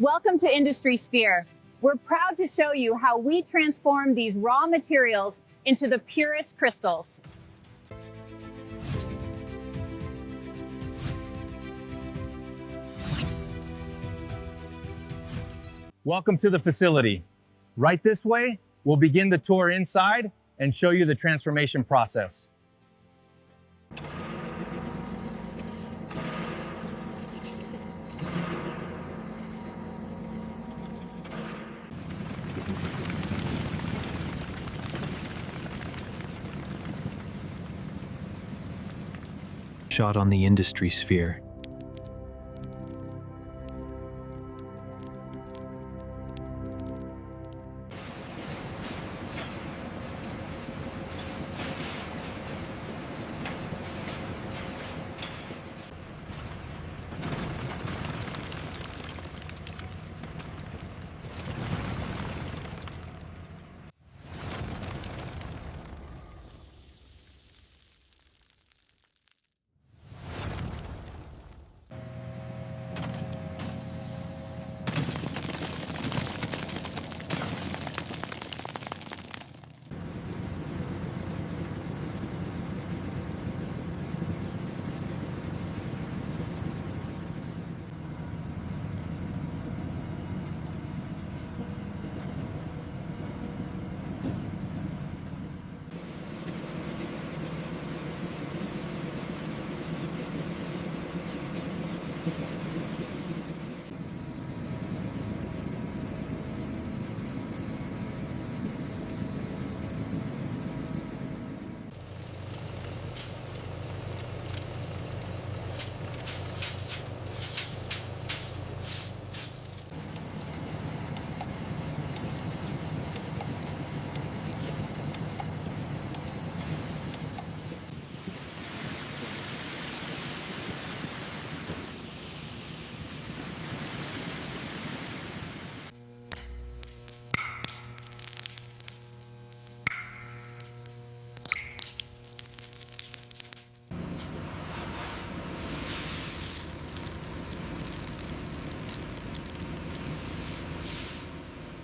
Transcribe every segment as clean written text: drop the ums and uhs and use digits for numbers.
Welcome to Industry Sphere. We're proud to show you how we transform these raw materials into the purest crystals. Welcome to the facility. Right this way, we'll begin the tour inside and show you the transformation process. Shot on the Industry Sphere.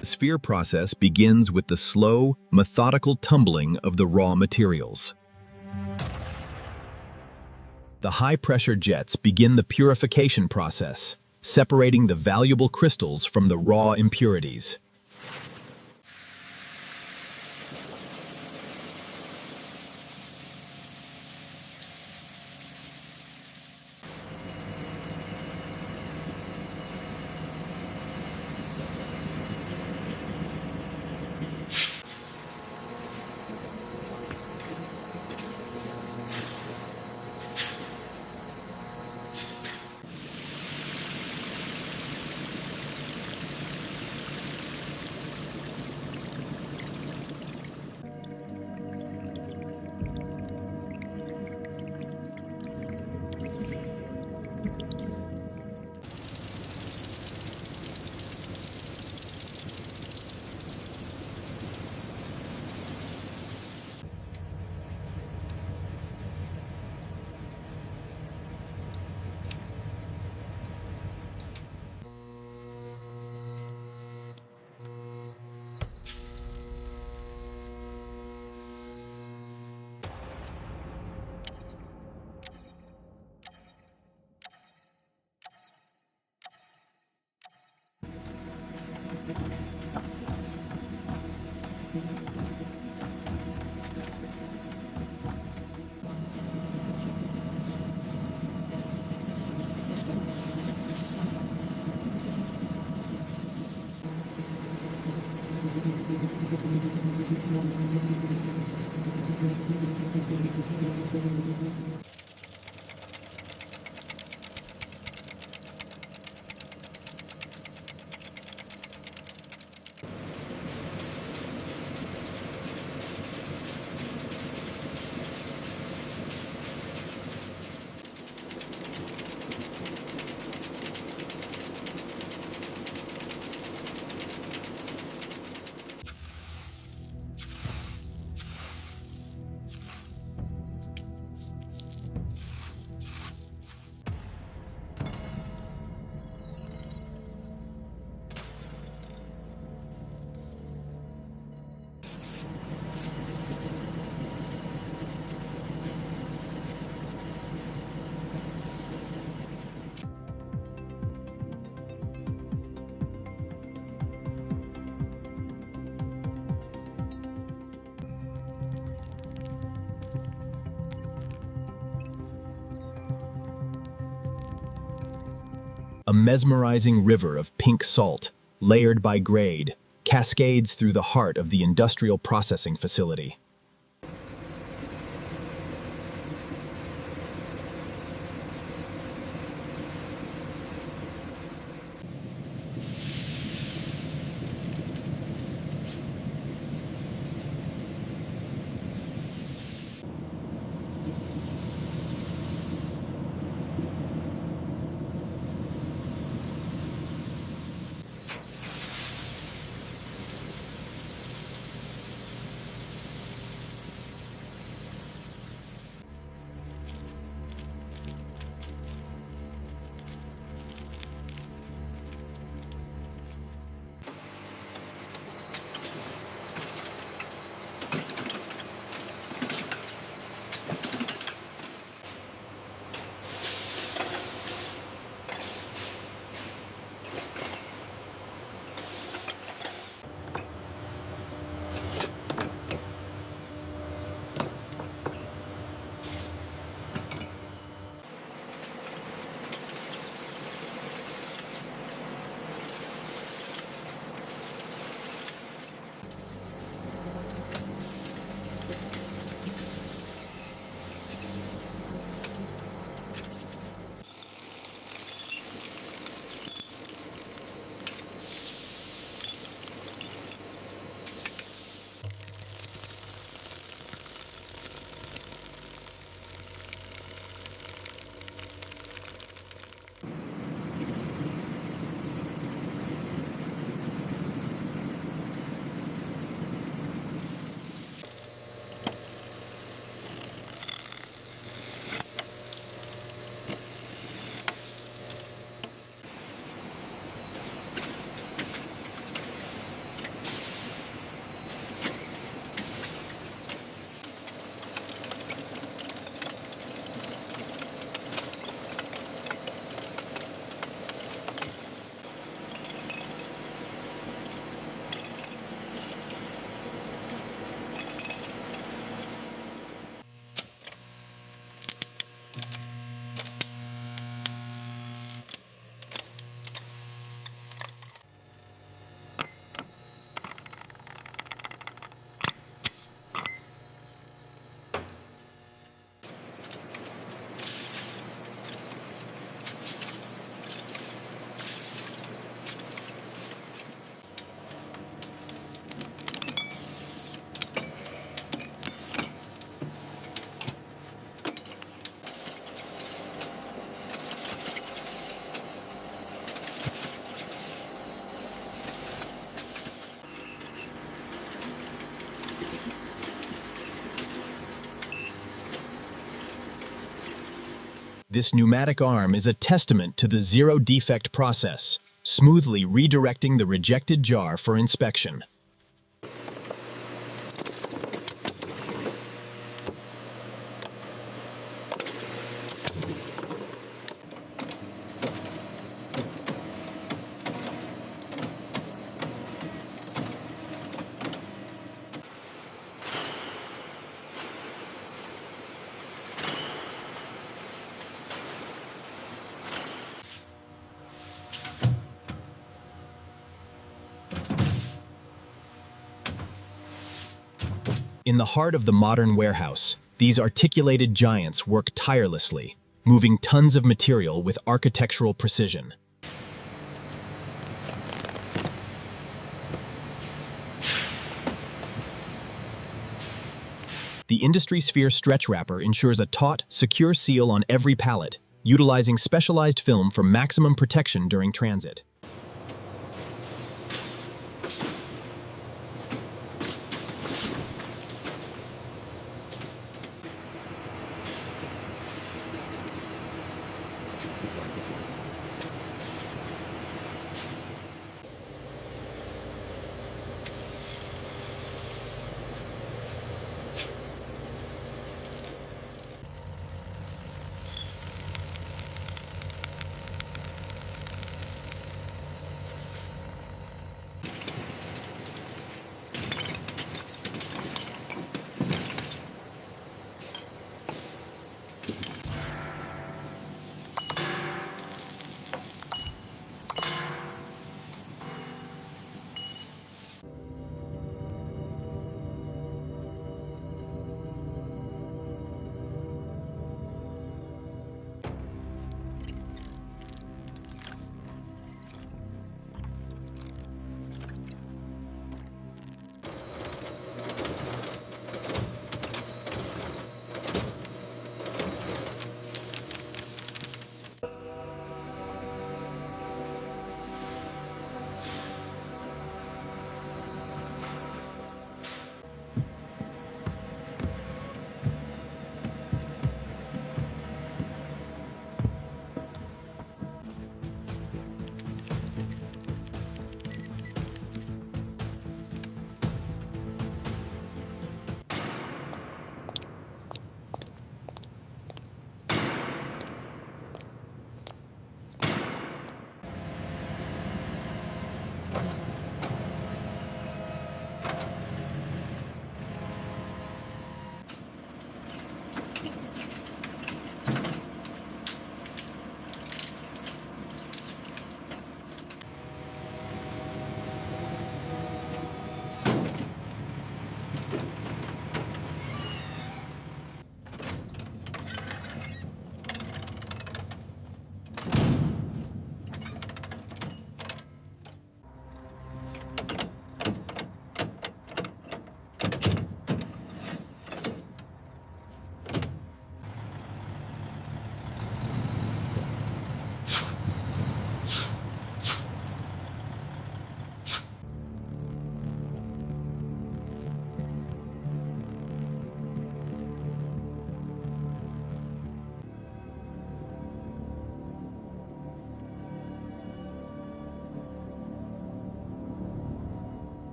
The sphere process begins with the slow, methodical tumbling of the raw materials. The high-pressure jets begin the purification process, separating the valuable crystals from the raw impurities. a mesmerizing river of pink salt, layered by grade, cascades through the heart of the industrial processing facility. This pneumatic arm is a testament to the zero-defect process, smoothly redirecting the rejected jar for inspection. In the heart of the modern warehouse, these articulated giants work tirelessly, moving tons of material with architectural precision. The Industry Sphere stretch wrapper ensures a taut, secure seal on every pallet, utilizing specialized film for maximum protection during transit.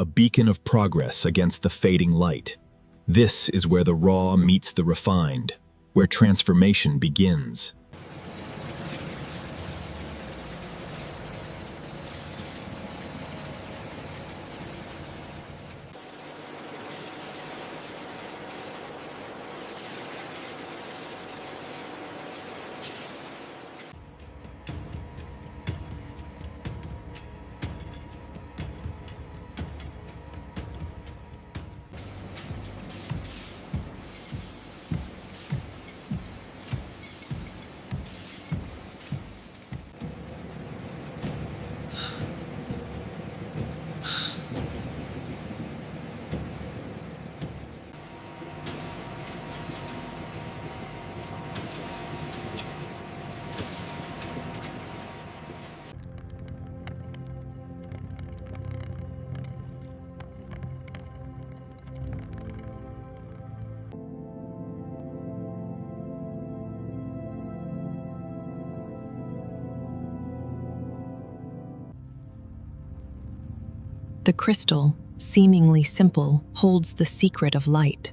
A beacon of progress against the fading light. This is where the raw meets the refined, where transformation begins. The crystal, seemingly simple, holds the secret of light.